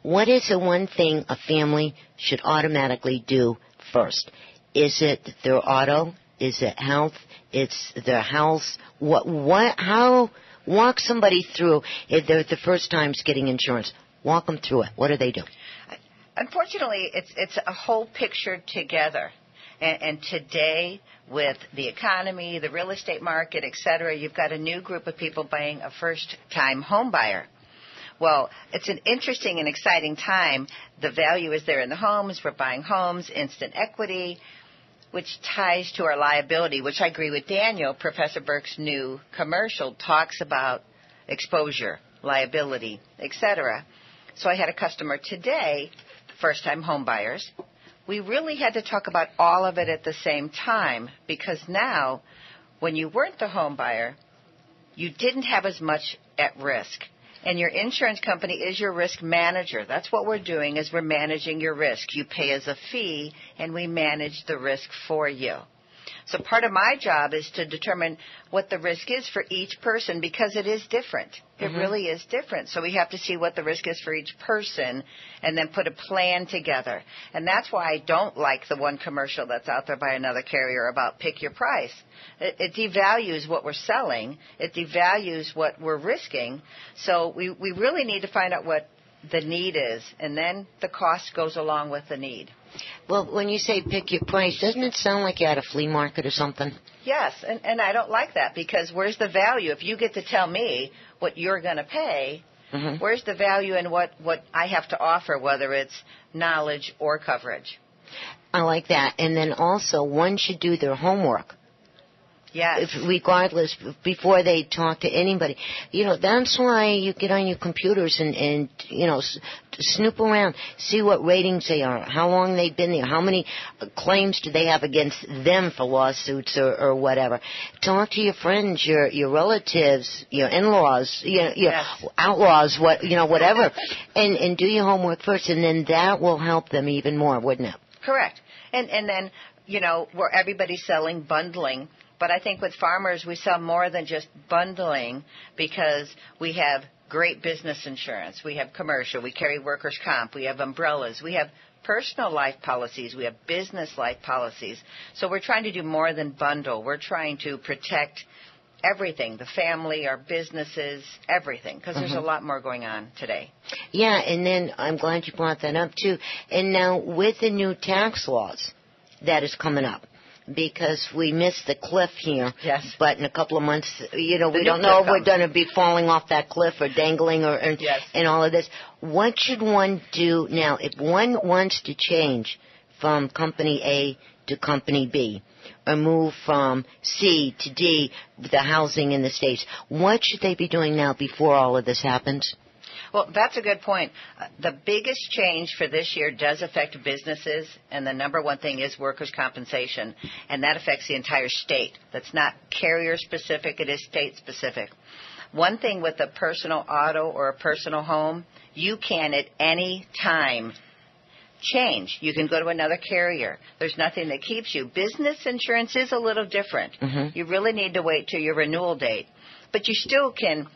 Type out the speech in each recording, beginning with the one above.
What is the one thing a family should automatically do first? Is it their auto? Is it health? It's their house? How, walk somebody through if they're the first times getting insurance. Walk them through it. What do they do? Unfortunately, it's a whole picture together. And today, with the economy, the real estate market, et cetera, you've got a new group of people buying a first-time home buyer. Well, it's an interesting and exciting time. The value is there in the homes. We're buying homes, instant equity, which ties to our liability, which I agree with Daniel. Professor Burke's new commercial talks about exposure, liability, et cetera. So I had a customer today, first-time home buyers. We really had to talk about all of it at the same time because now, when you weren't the home buyer, you didn't have as much at risk. And your insurance company is your risk manager. That's what we're doing is we're managing your risk. You pay as a fee, and we manage the risk for you. So part of my job is to determine what the risk is for each person because it is different. It really is different. So we have to see what the risk is for each person and then put a plan together. And that's why I don't like the one commercial that's out there by another carrier about pick your price. It devalues what we're selling. It devalues what we're risking. So we really need to find out what the need is, and then the cost goes along with the need. Well, when you say pick your price, doesn't it sound like you're at a flea market or something? Yes, and I don't like that because where's the value? If you get to tell me what you're going to pay, where's the value in what I have to offer, whether it's knowledge or coverage? I like that. And then also, one should do their homework. Yes. Regardless, before they talk to anybody. You know, that's why you get on your computers and snoop around, see what ratings they are, how long they've been there, how many claims do they have against them for lawsuits or whatever. Talk to your friends, your relatives, your in-laws, your outlaws, whatever, and do your homework first, and then that will help them even more, wouldn't it? Correct. And then, where everybody's selling bundling. But I think with farmers, we sell more than just bundling because we have great business insurance. We have commercial. We carry workers' comp. We have umbrellas. We have personal life policies. We have business life policies. So we're trying to do more than bundle. We're trying to protect everything, the family, our businesses, everything, because there's a lot more going on today. Yeah, and then I'm glad you brought that up, too. And now with the new tax laws that is coming up, because we missed the cliff here. Yes. But in a couple of months, we don't know if we're going to be falling off that cliff or dangling and all of this. What should one do now if one wants to change from company A to company B or move from C to D, the housing in the States? What should they be doing now before all of this happens? Well, that's a good point. The biggest change for this year does affect businesses, and the number one thing is workers' compensation, and that affects the entire state. That's not carrier-specific, it is state-specific. One thing with a personal auto or a personal home, you can at any time change. You can go to another carrier. There's nothing that keeps you. Business insurance is a little different. You really need to wait till your renewal date, but you still can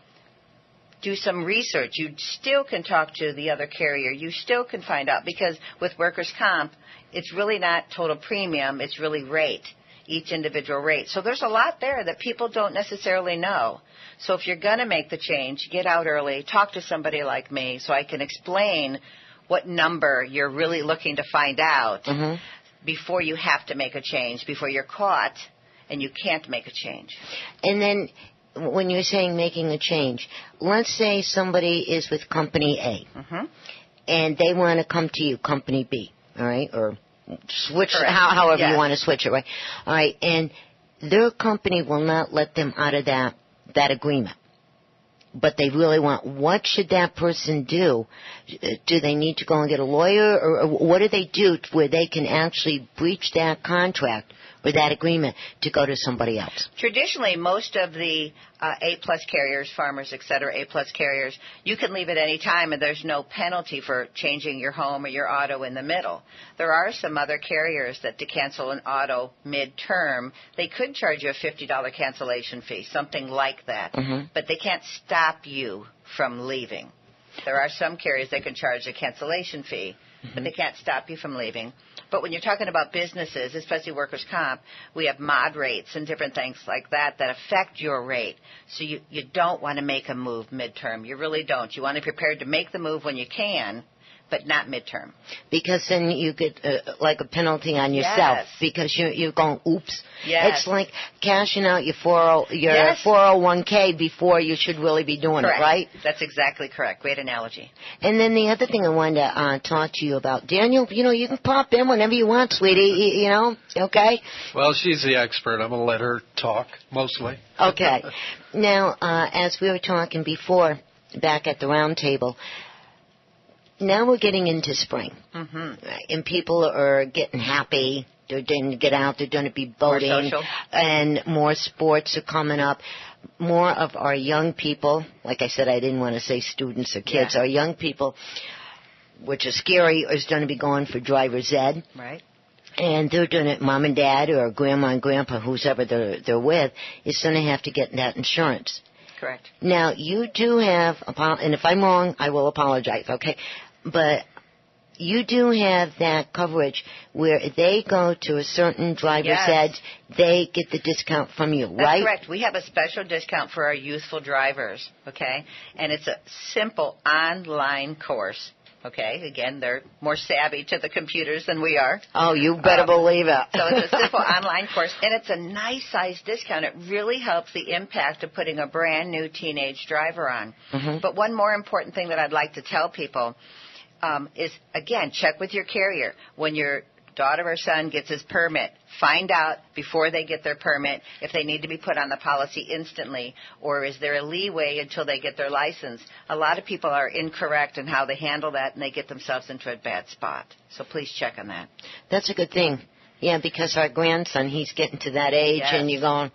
do some research. You still can talk to the other carrier. You still can find out because with workers' comp, it's really not total premium. It's really rate, each individual rate. So there's a lot there that people don't necessarily know. So if you're going to make the change, get out early, talk to somebody like me so I can explain what number you're really looking to find out before you have to make a change, before you're caught and you can't make a change. And then when you're saying making a change, let's say somebody is with company A, and they want to come to you, company B, all right, or switch, however you want to switch it, right? All right, and their company will not let them out of that agreement, but they really want. What should that person do? Do they need to go and get a lawyer, or what do they do where they can actually breach that contract or that agreement to go to somebody else? Traditionally, most of the A-plus carriers, farmers, et cetera, A-plus carriers, you can leave at any time and there's no penalty for changing your home or your auto in the middle. There are some other carriers that to cancel an auto mid-term, they could charge you a $50 cancellation fee, something like that. But they can't stop you from leaving. There are some carriers that can charge a cancellation fee, but they can't stop you from leaving. But when you're talking about businesses, especially workers' comp, we have mod rates and different things like that affect your rate. So you don't want to make a move midterm. You really don't. You want to be prepared to make the move when you can, but not midterm. Because then you get like a penalty on yourself because you're going, oops. Yes. It's like cashing out your 401k before you should really be doing it, right? That's exactly correct. Great analogy. And then the other thing I wanted to talk to you about, Daniel, you can pop in whenever you want, sweetie, okay? Well, she's the expert. I'm going to let her talk, mostly. Okay. Now, as we were talking before, back at the round table, now we're getting into spring, and people are getting happy. They're going to get out. They're going to be boating, more social. And more sports are coming up. More of our young people, like I said, I didn't want to say students or kids. Our young people, which is scary, is going to be going for driver's ed. Right. And they're doing it. Mom and dad or grandma and grandpa, whoever they're with, is going to have to get that insurance. Correct. Now, you do have, and if I'm wrong, I will apologize, okay? But you do have that coverage where if they go to a certain driver's ed, they get the discount from you, right? That's correct. We have a special discount for our youthful drivers, okay? And it's a simple online course, okay? Again, they're more savvy to the computers than we are. Oh, you better believe it. So it's a simple online course, and it's a nice size discount. It really helps the impact of putting a brand new teenage driver on. But one more important thing that I'd like to tell people is, again, check with your carrier. When your daughter or son gets his permit, find out before they get their permit if they need to be put on the policy instantly, or is there a leeway until they get their license. A lot of people are incorrect in how they handle that, and they get themselves into a bad spot. So please check on that. That's a good thing. Yeah, because our grandson, he's getting to that age, and you're going,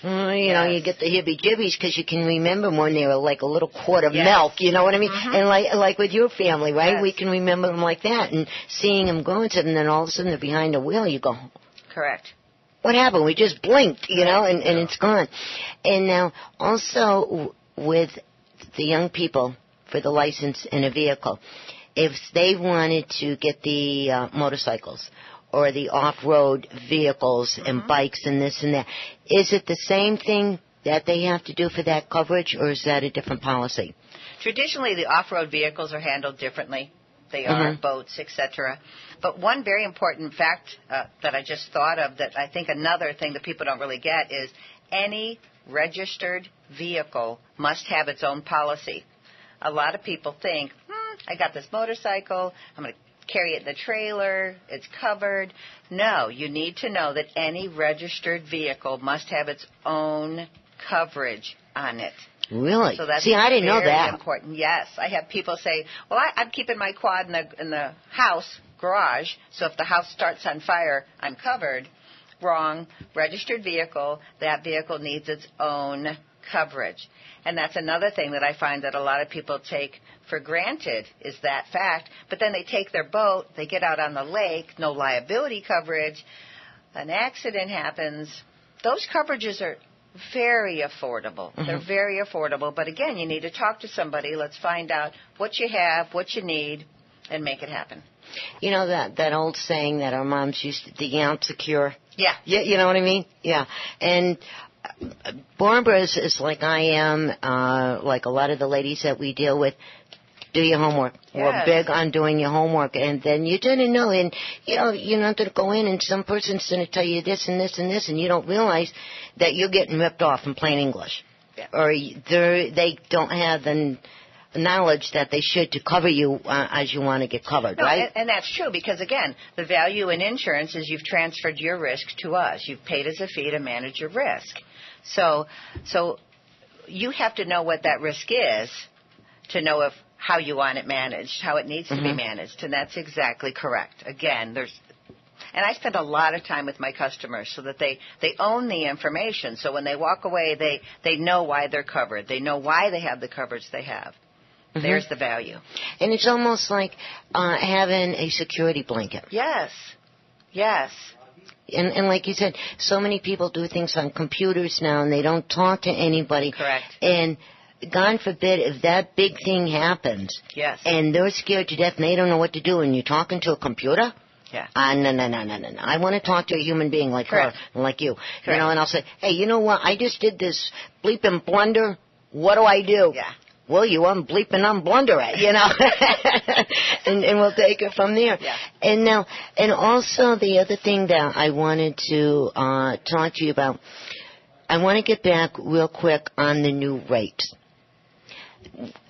you get the hibby-jibbies because you can remember when they were like a little quart of milk, you know what I mean? And like with your family, right? We can remember them like that, and seeing them go into them, and then all of a sudden they're behind the wheel, you go, correct. What happened? We just blinked, and it's gone. And now also with the young people for the license in a vehicle, if they wanted to get the motorcycles or the off-road vehicles and bikes and this and that, is it the same thing that they have to do for that coverage, or is that a different policy? Traditionally, the off-road vehicles are handled differently. They are boats, etc. But one very important fact that I just thought of, that I think another thing that people don't really get, is any registered vehicle must have its own policy. A lot of people think, I got this motorcycle, I'm going to carry it in the trailer, it's covered. No, you need to know that any registered vehicle must have its own coverage on it. Really? So that's I didn't know that. Important. Yes, I have people say, "Well, I'm keeping my quad in the house garage, so if the house starts on fire, I'm covered." Wrong. Registered vehicle. That vehicle needs its own coverage, and that's another thing that I find that a lot of people take for granted, is that fact. But then they take their boat, they get out on the lake, no liability coverage, an accident happens. Those coverages are very affordable. They're very affordable. But again, you need to talk to somebody. Let's find out what you have, what you need, and make it happen. You know that old saying that our moms used to, the ounce of cure? Yeah. You know what I mean? Yeah. And Barbara is like I am, like a lot of the ladies that we deal with. Do your homework. Yes. We're big on doing your homework, and then you didn't know, and you're not going to go in and some person's going to tell you this and this and this, and you don't realize that you're getting ripped off in plain English, or they don't have the knowledge that they should to cover you as you want to get covered, right? And that's true, because again, the value in insurance is you've transferred your risk to us. You've paid us a fee to manage your risk, so you have to know what that risk is to know how you want it managed, how it needs to be managed, and that's exactly correct. Again, and I spend a lot of time with my customers so that they own the information. So when they walk away, they know why they're covered. They know why they have the coverage they have. There's the value. And it's almost like having a security blanket. Yes. And like you said, so many people do things on computers now, and they don't talk to anybody. Correct. And God forbid, if that big thing happens, Yes. and they're scared to death and they don't know what to do, and you're talking to a computer? Yeah. No. I want to talk to a human being like Correct. her and like you. Correct. You know, and I'll say, hey, you know what? I just did this bleeping blunder. What do I do? Yeah. Well, you unblunder it, you know, and we'll take it from there. Yeah. And also the other thing that I wanted to talk to you about, I want to get back real quick on the new rates.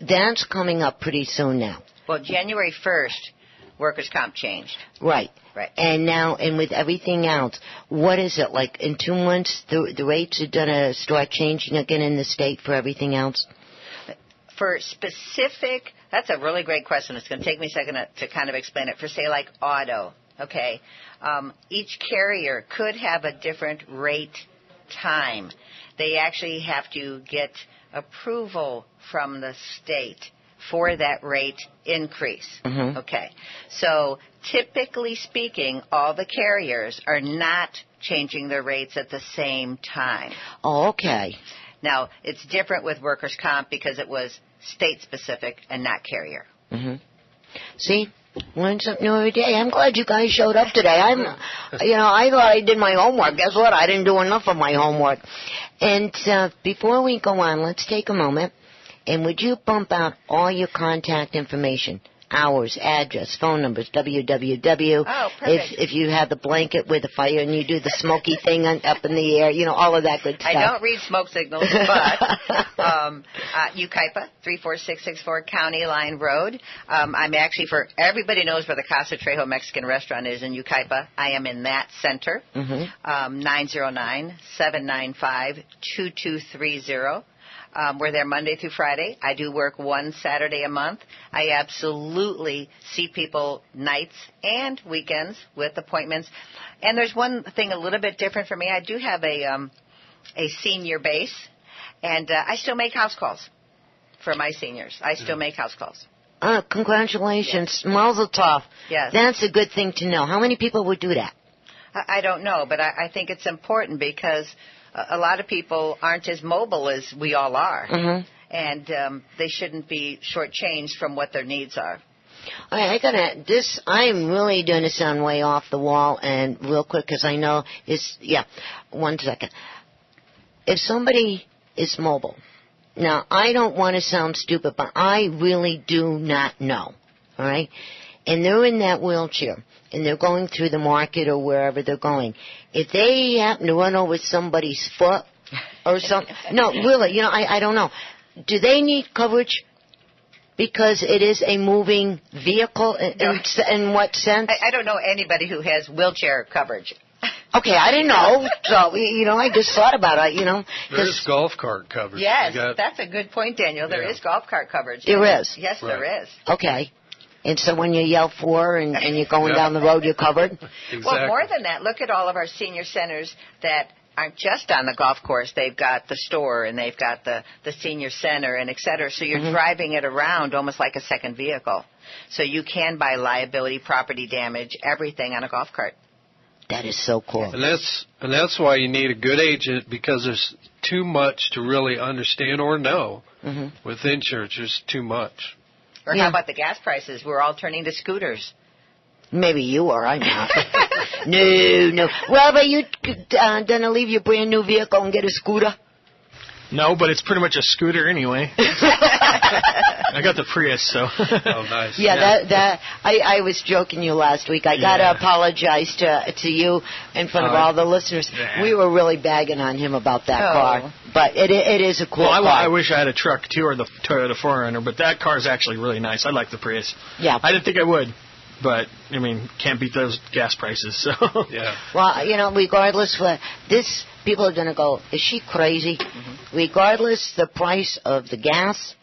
That's coming up pretty soon now. Well, January 1st, workers' comp changed. Right. Right. And now, and with everything else, what is it, like in 2 months, the rates are going to start changing again in the state for everything else? For specific, that's a really great question. It's going to take me a second to kind of explain it. For, say, like auto, okay, each carrier could have a different rate time. They actually have to get approval from the state for that rate increase. Mm-hmm. Okay. So typically speaking, all the carriers are not changing their rates at the same time. Oh, okay. Now, it's different with workers' comp because it was state-specific and not carrier. Mm-hmm. See? Learn something new every day. I'm glad you guys showed up today. I thought I did my homework. Guess what? I didn't do enough of my homework. And before we go on, let's take a moment. And would you bump out all your contact information? Hours, address, phone numbers, www. Oh, perfect. If you have the blanket with the fire and you do the smoky thing up in the air, all of that good stuff. I don't read smoke signals, but Ukaipa, 34664 County Line Road. I'm actually, for everybody knows where the Casa Trejo Mexican restaurant is in Ukaipa. I am in that center, 909-795-2230. We're there Monday through Friday. I do work one Saturday a month. I absolutely see people nights and weekends with appointments. And there's one thing a little bit different for me. I do have a senior base, and I still make house calls for my seniors. I still make house calls. Congratulations. Yes. Mazel tov. Yes. That's a good thing to know. How many people would do that? I don't know, but I think it's important because a lot of people aren't as mobile as we all are, and they shouldn't be shortchanged from what their needs are. All right, I'm really going to sound way off the wall, and real quick, because I know one second. If somebody is mobile, now I don't want to sound stupid, but I really do not know, all right? And they're in that wheelchair, and they're going through the market or wherever they're going. If they happen to run over somebody's foot or something, no, really, I don't know. Do they need coverage because it is a moving vehicle? In what sense? I don't know anybody who has wheelchair coverage. Okay, I didn't know. So, I just thought about it, There's golf cart coverage. Yes, that's a good point, Daniel. There is golf cart coverage. There is? Yes, right. There is. Okay. And so when you yell for and you're going down the road, you're covered? Exactly. Well, more than that, look at all of our senior centers that aren't just on the golf course. They've got the store and they've got the senior center and et cetera. So you're driving it around almost like a second vehicle. So you can buy liability, property damage, everything on a golf cart. That is so cool. And that's why you need a good agent, because there's too much to really understand or know. With insurance. There's too much. Or how about the gas prices? We're all turning to scooters. Maybe you are. I'm not. No. Well, but you gonna leave your brand new vehicle and get a scooter? No, but it's pretty much a scooter anyway. I got the Prius, so. Oh, nice. Yeah. I was joking you last week. I gotta apologize to you in front of all the listeners. Yeah. We were really bagging on him about that car, but it is a cool car. I wish I had a truck too, or the Toyota 4Runner, but that car is actually really nice. I like the Prius. Yeah. I didn't think I would, but can't beat those gas prices. So. Yeah. Well, regardless of this, people are going to go, is she crazy? Regardless the price of the gas,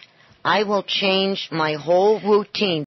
I will change my whole routine